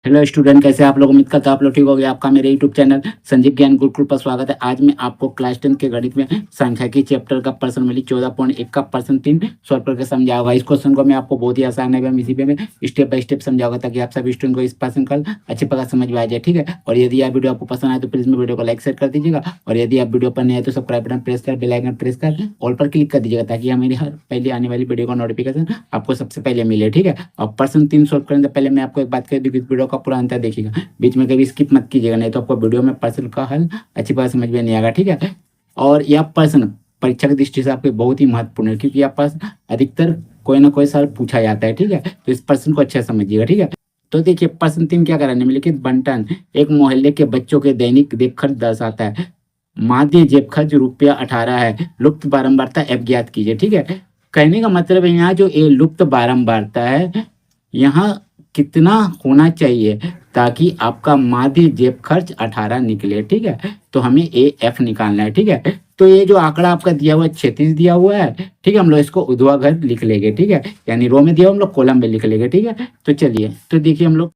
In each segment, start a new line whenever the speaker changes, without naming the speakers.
Hello student, कैसे आप लोग? उम्मीद करता हूं आप लोग ठीक हो गए। आपका मेरे यूट्यूब चैनल संजीव ज्ञान गुरुकुल पर स्वागत है। आज मैं आपको क्लास 10 के गणित में सांख्यिकी चैप्टर का प्रश्न मिली 14.1 का प्रश्न 3 सॉल्व करके समझाऊंगा। इस क्वेश्चन को मैं आपको बहुत ही आसान है, इसी पे मैं स्टेप बाय स्टेप समझाऊंगा ताकि आप सभी स्टूडेंट को इस प्रश्न का अच्छे प्रकार समझ में आ जाए। ठीक है, और यदि आप वीडियो आपको पसंद आए तो प्लीज मेरे वीडियो को लाइक शेयर कर दीजिएगा, और यदि आप वीडियो पर नए आए तो सब्सक्राइब बटन प्रेस कर बेल आइकन प्रेस कर ऑल पर क्लिक कर दीजिएगा ताकि हमारी हर पहले आने वाली वीडियो का नोटिफिकेशन आपको सबसे पहले मिले। ठीक है, और प्रश्न 3 सॉल्व करने से पहले मैं आपको एक बात कर दूं कि इस वीडियो का पूरा अंतर देखिएगा, बीच में कभी स्किप मत कीजिएगा, नहीं तो आपको वीडियो में प्रश्न का हल अच्छी बात समझ में नहीं आएगा। ठीक है, और यह प्रश्न परीक्षा की दृष्टि से आपके बहुत ही महत्वपूर्ण है क्योंकि यह प्रश्न अधिकतर कोई ना कोई साल पूछा जाता है। ठीक है, तो इस प्रश्न को अच्छा समझिएगा। ठीक है, तो देखिए प्रश्न 3 क्या कराने में लिखित बंटन एक मोहल्ले के बच्चों के दैनिक जेब खर्च दर्शाता है। माध्य जेब खर्च ₹18 है, लुप्त बारंबारता f ज्ञात कीजिए। ठीक है, कहने का मतलब है यहाँ जो ये लुप्त बारंबारता है यहाँ कितना होना चाहिए ताकि आपका माध्य जेब खर्च 18 निकले। ठीक है, तो हमें ए एफ निकालना है। ठीक है, तो ये जो आंकड़ा आपका दिया हुआ है 36 दिया हुआ है। ठीक है, हम लोग इसको ऊर्ध्वाधर लिख लेंगे। ठीक है, यानी रो में दिया हम लोग कॉलम में लिख लेंगे। ठीक है, तो चलिए, तो देखिए हम लोग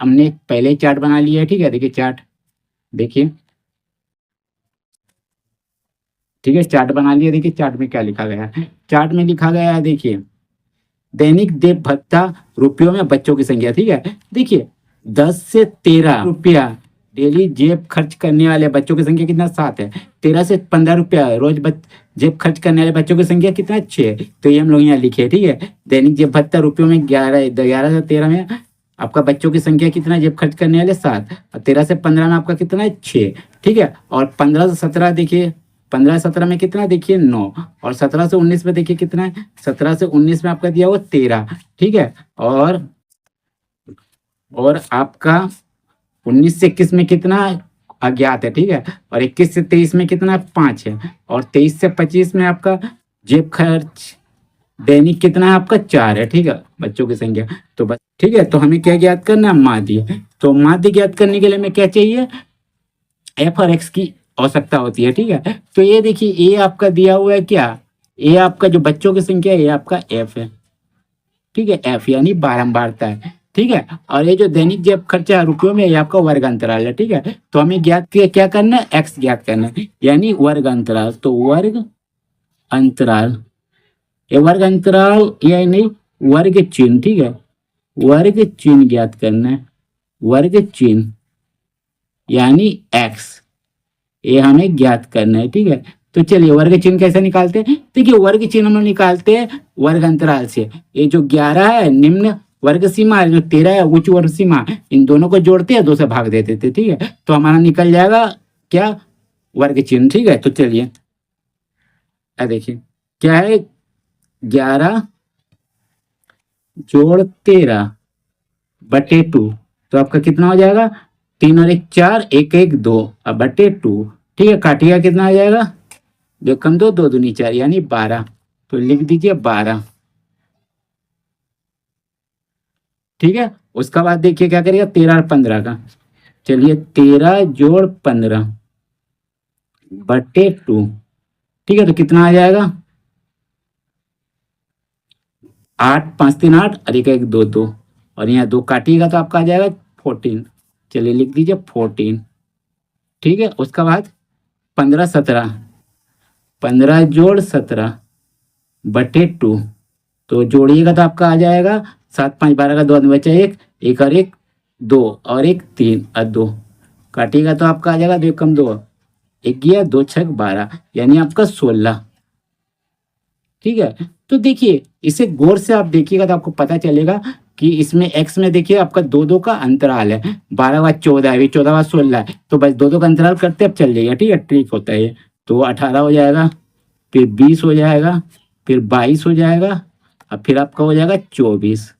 हमने पहले चार्ट बना लिया है। ठीक है, देखिए चार्ट, देखिए ठीक है, चार्ट बना लिया। देखिए चार्ट में क्या लिखा गया है, चार्ट में लिखा गया है, देखिए दैनिक देव भत्ता रुपयों में बच्चों की संख्या। ठीक है, देखिए 10 से 13 रुपया डेली जेब खर्च करने वाले बच्चों की संख्या कितना? 7 है। 13 से 15 रुपया रोज जेब खर्च करने वाले बच्चों की संख्या कितना? 6 है। तो ये हम लोग यहाँ लिखे। ठीक है, दैनिक जेब भत्ता रुपयों में 11 से 13 में आपका बच्चों की संख्या कितना जेब खर्च करने वाले? 7, और 13 से 15 में आपका कितना है? 6। ठीक है, और 15 से 17 देखिए, 15-17 में कितना देखिए? 9, और 17 से 19 में देखिए कितना है? 17 से 19 में आपका दिया हुआ 13। ठीक है, और आपका 19 से 21 में कितना अज्ञात है। ठीक है, और 21 से 23 में कितना? 5 है, और 23 से 25 में आपका जेब खर्च दैनिक कितना है? आपका 4 है। ठीक है, बच्चों की संख्या। तो बस ठीक है, तो हमें क्या ज्ञात करना है? माध्य। तो माध्य ज्ञात करने के लिए हमें क्या चाहिए? एफ और एक्स की आवश्यकता होती है। ठीक है, तो ये देखिए ए आपका दिया हुआ है क्या? ए आपका जो बच्चों की संख्या है ये आपका एफ है। ठीक है, एफ यानी बारंबारता है। ठीक है, और ये जो दैनिक जेब खर्चा है रुपयों में, ये आपका वर्ग अंतराल है। ठीक है, तो हमें क्या करना है? एक्स ज्ञात करना है, यानी वर्ग अंतराल। तो वर्ग अंतराल, ये वर्ग अंतराल यानी वर्ग चिन्ह। ठीक है, वर्ग चिन्ह ज्ञात करना है, वर्ग चिन्ह यानी एक्स, ये हमें ज्ञात करना है। ठीक है, तो चलिए वर्ग चिन्ह कैसे निकालते हैं? देखिए वर्ग चिन्ह हम लोग निकालते हैं वर्ग अंतराल से। ये जो 11 है निम्न वर्ग सीमा, जो 13 है उच्च वर्ग सीमा, इन दोनों को जोड़ते हैं, 2 से भाग देते थे। ठीक है, तो हमारा निकल जाएगा क्या? वर्ग चिन्ह। ठीक है, तो चलिए देखिए क्या है? 11 जोड़ 13 बटे 2, तो आपका कितना हो जाएगा? 3 और 1 4, 1 1 2 अब बटे 2। ठीक है, काटिएगा कितना आ जाएगा? 2 कम 2, 2 दूनी 4 यानी 12। तो लिख दीजिए 12। ठीक है, उसका बाद देखिए क्या करिएगा? 13 और 15 का, चलिए 13 जोड़ 15 बटे 2। ठीक है, तो कितना आ जाएगा? 8 5 3 8 और 1 1 2 2, और यहाँ 2 काटिएगा तो आपका आ जाएगा 14। चलिए लिख दीजिए 14। ठीक है, उसका बाद 15 17, 15 जोड़ 17 बटे 2, तो जोड़िएगा तो आपका आ जाएगा 7 5 12 का 2 आदमी बचा 1, 1 और 1 2, और 1 3 और 2 काटिएगा तो आपका आ जाएगा 2 कम 2, 1 गया 2 6 12 यानी आपका 16। ठीक है, तो देखिए इसे गौर से आप देखिएगा तो आपको पता चलेगा कि इसमें एक्स में देखिए आपका 2 2 का अंतराल है। 12 बाद 14 है, 14 बाद 16 है, तो बस 2 2 का अंतराल करते अब चल जाएगा। ठीक है, ट्रिक होता है ये। तो 18 हो जाएगा, फिर 20 हो जाएगा, फिर 22 हो जाएगा, और फिर आपका हो जाएगा 24।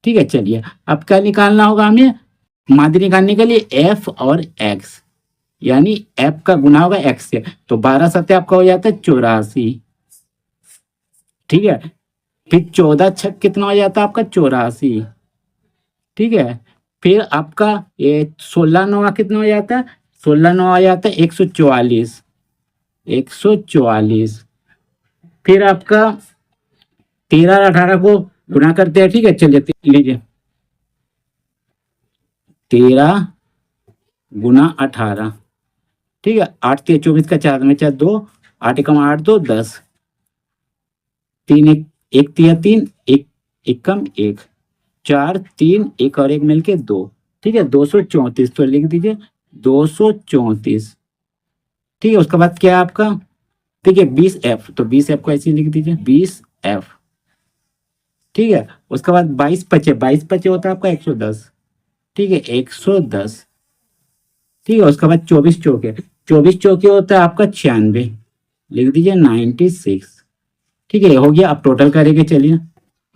ठीक है, चलिए अब क्या निकालना होगा हमें? माध्य निकालने के लिए एफ और एक्स, यानी एफ का गुना होगा एक्स से, तो 12 सत्ते आपका हो जाता है 84। ठीक है, फिर 14 छक कितना हो जाता है आपका? 84। ठीक है, फिर आपका ये 16 नवा कितना हो जाता है? 16 नवा आ जाता है 144, 144। फिर आपका 13 और 18 को गुना करते हैं। ठीक है, चलिए लीजिए 13 गुना 18, ठीक है। 8 3 24 का 4 में 4 2, 8 एकम 8 2 10, 3 1 1 3 3, 1 1 कम 1, 4 3 1 और 1 मिलके 2, ठीक है। 234, तो लिख दीजिए 234, ठीक है। उसके बाद क्या है आपका, ठीक है 20F, तो 20F को ऐसे ही लिख दीजिए 20F, ठीक है। उसके बाद 22 पचे होता है आपका 110, ठीक है 110, ठीक है। उसके बाद 24 चौके होता है आपका 96, लिख दीजिए 96, ठीक है। हो गया। अब टोटल करेंगे, चलिए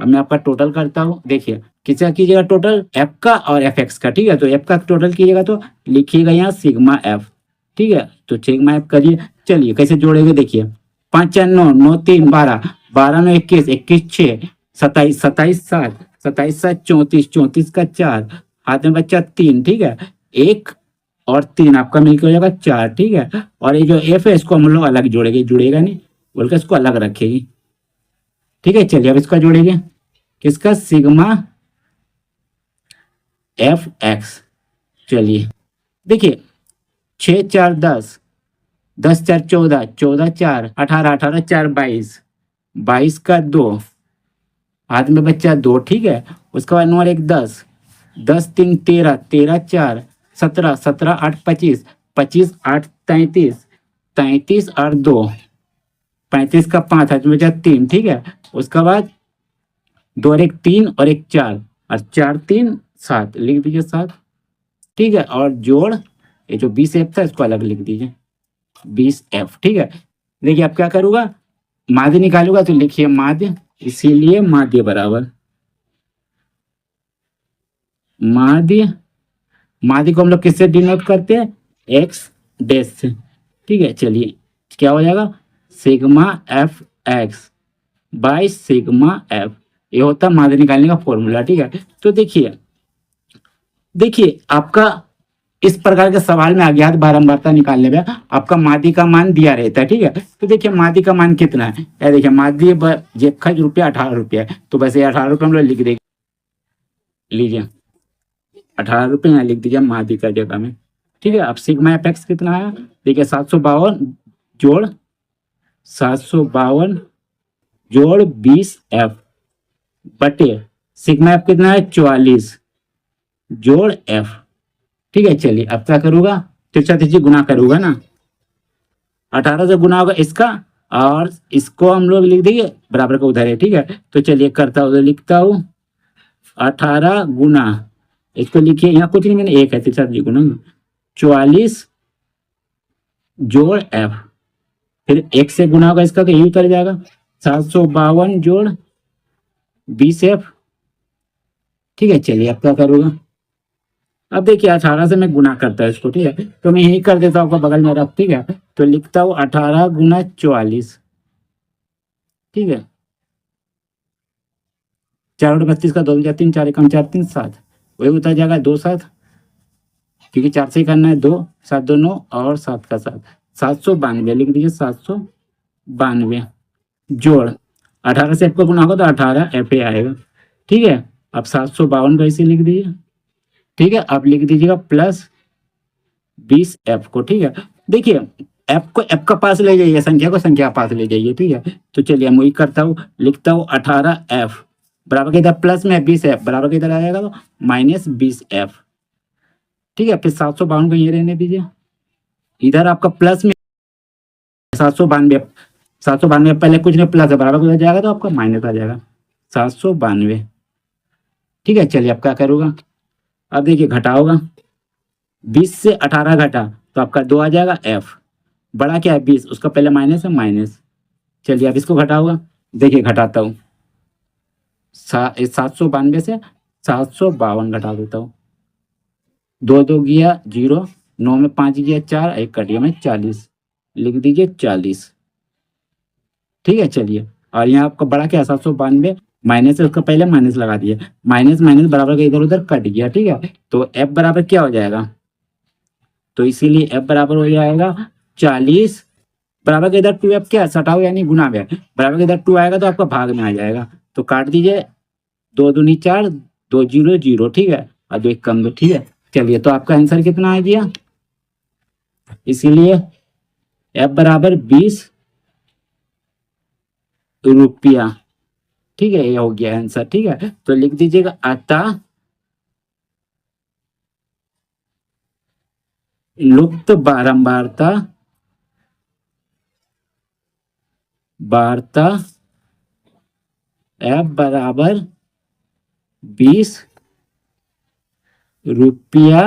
अब मैं आपका टोटल करता हूँ। देखिए किसका कीजिएगा टोटल, एफ का और एफ एक्स का, ठीक है। तो एफ का टोटल कीजिएगा तो लिखिएगा यहाँ सिग्मा एफ, ठीक है। तो सिग्मा एफ करिए। चलिए कैसे जोड़ेंगे, देखिए 5 4 9 9 3 12, 12 9 21, 21 6 27, 27 7, 27 7 34, 34 का 4, हाथ में बच्चा 3, ठीक है। 1 और 3 आपका मिलकर हो जाएगा 4, ठीक है। और ये जो एफ है इसको हम लोग अलग जोड़ेंगे, जुड़ेगा नहीं बोलकर इसको अलग रखेगी, ठीक है। चलिए अब इसका जोड़ेंगे, किसका, सिग्मा एफ एक्स। चलिए देखिए 6 4 10, 10 4 14, 14 4 18, 18 4 22, 22 का 2, हाथ में बच्चा 2, ठीक है। उसके बाद 9 और 1 10, 10 3 13, 13 4 17, 17 8 25, 25 8 33, 33 और 2 35 का 5, हाथ में बच्चा 3, ठीक है। उसके बाद 2 और 1 3 और 1 4 और 4 3 7, लिख दीजिए 7, ठीक है। और जोड़ ये जो 20F था इसको अलग लिख दीजिए 20F, ठीक है। देखिए अब क्या करूँगा, माध्य निकालूंगा, तो लिखिए माध्य, इसीलिए माध्य बराबर माध्य, माध्य को हम लोग किससे डिनोट करते हैं, एक्स डैश से, ठीक है। चलिए क्या हो जाएगा, sigma F x by sigma F, ये होता है माध्य निकालने का फॉर्मूला, ठीक है। तो देखिए आपका इस प्रकार के सवाल में अज्ञात बारंबारता निकालने में आपका माध्य का मान दिया रहता है, ठीक है। तो देखिए माध्य का मान कितना है, या देखिए माध्य जेब खर्च रुपया 18 रुपया है, तो बस ये 18 रुपये हम लोग लिख देंगे, लीजिए 18 रुपये यहाँ लिख दीजिए माध्य का जगह में, ठीक है। अब सिग्मा एफ एक्स कितना है, देखिए 752 जोड़ 752 जोड़ 20F बटे सिग्मा एफ कितना है 44 जोड़ F, ठीक है। चलिए अब क्या करूंगा, तिरछा तिरछी गुना करूंगा ना, 18 से गुना होगा इसका, और इसको हम लोग लिख देंगे बराबर का उधर है, ठीक है। तो चलिए करता हूँ, लिखता हूँ 18 गुना, इसको लिखिए यहाँ कुछ नहीं, मैंने एक है तिरछा तिरछी गुना 44 जोड़ F, फिर एक से गुना होगा इसका तो यही उतर जाएगा 752 जोड़ 20F, ठीक है। चलिए अब क्या करूँगा, अब देखिए 18 से मैं गुना करता है इसको, ठीक है। तो मैं यही कर देता हूँ आपको बगल में रख, ठीक है। तो लिखता हूँ 18 गुना 44, ठीक है। 4 और 32 का 2 3 4 एकम 4 3 7, वही उतर जाएगा 2 7, क्योंकि 4 से ही करना है 2 7 2 9 और 7 का 7, 792 लिख दीजिए 792 जोड़ 18 से आपको गुना होगा तो 18 एफ ए आएगा, ठीक है। अब 752 को ऐसे लिख दीजिए, ठीक है। अब लिख दीजिएगा प्लस 20F को, ठीक है। देखिए एफ को एफ का पास ले जाइए, संख्या को संख्या पास ले जाइए, ठीक है। तो चलिए मैं वही करता हूँ, लिखता हूँ 18F बराबर के इधर प्लस में 20F बराबर के इधर आ जाएगा तो माइनस 20F, ठीक है। फिर 752 को ये रहने दीजिए, इधर आपका प्लस में 792, 792 पहले कुछ नहीं प्लस है बराबर को जाएगा तो आपका माइनस आ जाएगा 792, ठीक है। चलिए अब क्या करूँगा, अब देखिए घटा होगा, 20 से 18 घटा तो आपका 2 आ जाएगा, F बड़ा क्या है 20, उसका पहले माइनस है माइनस। चलिए अब इसको घटा होगा, देखिए घटाता हूँ 792 से 752 घटा देता हूँ, 2 2 गया 0, 9 में 5 गया 4, 1 कट गया में 40, लिख दीजिए 40, ठीक है। चलिए और यहाँ आपका बड़ा क्या 792 माइनस है, उसका पहले माइनस लगा दिया, माइनस माइनस बराबर का इधर उधर कट गया, ठीक है। तो F बराबर क्या हो जाएगा, तो इसीलिए F बराबर हो जाएगा 40 बराबर के इधर 2F क्या सटाओ यानी गुना में, बराबर के इधर 2 आएगा तो आपका भाग में आ जाएगा, तो काट दीजिए 2 दूनी 4 2 0 0, ठीक है। और 2 1 कम 2, ठीक है। चलिए, तो आपका आंसर कितना आ गया, इसीलिए एफ बराबर 20 रुपया। ठीक है, ये हो गया आंसर। ठीक है, तो लिख दीजिएगा अतः लुप्त बारंबारता वार्ता एफ बराबर 20 रुपया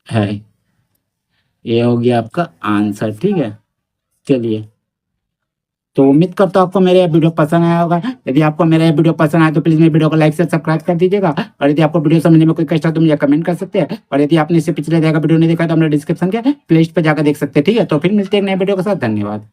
है। ये हो गया आपका आंसर। ठीक है, चलिए, तो उम्मीद करता हूँ आपको मेरा ये वीडियो पसंद आया होगा। यदि आपको मेरा ये वीडियो पसंद आया तो प्लीज मेरे वीडियो को लाइक से सब्सक्राइब कर दीजिएगा, और यदि आपको वीडियो समझने में कोई कष्ट हो तो मुझे कमेंट कर सकते हैं, और यदि आपने इससे पिछले देखा वीडियो नहीं देखा तो हमने डिस्क्रिप्शन के प्लेलिस्ट पे जाकर देख सकते हैं। ठीक है, तो फिर मिलते हैं एक नए वीडियो के साथ। धन्यवाद।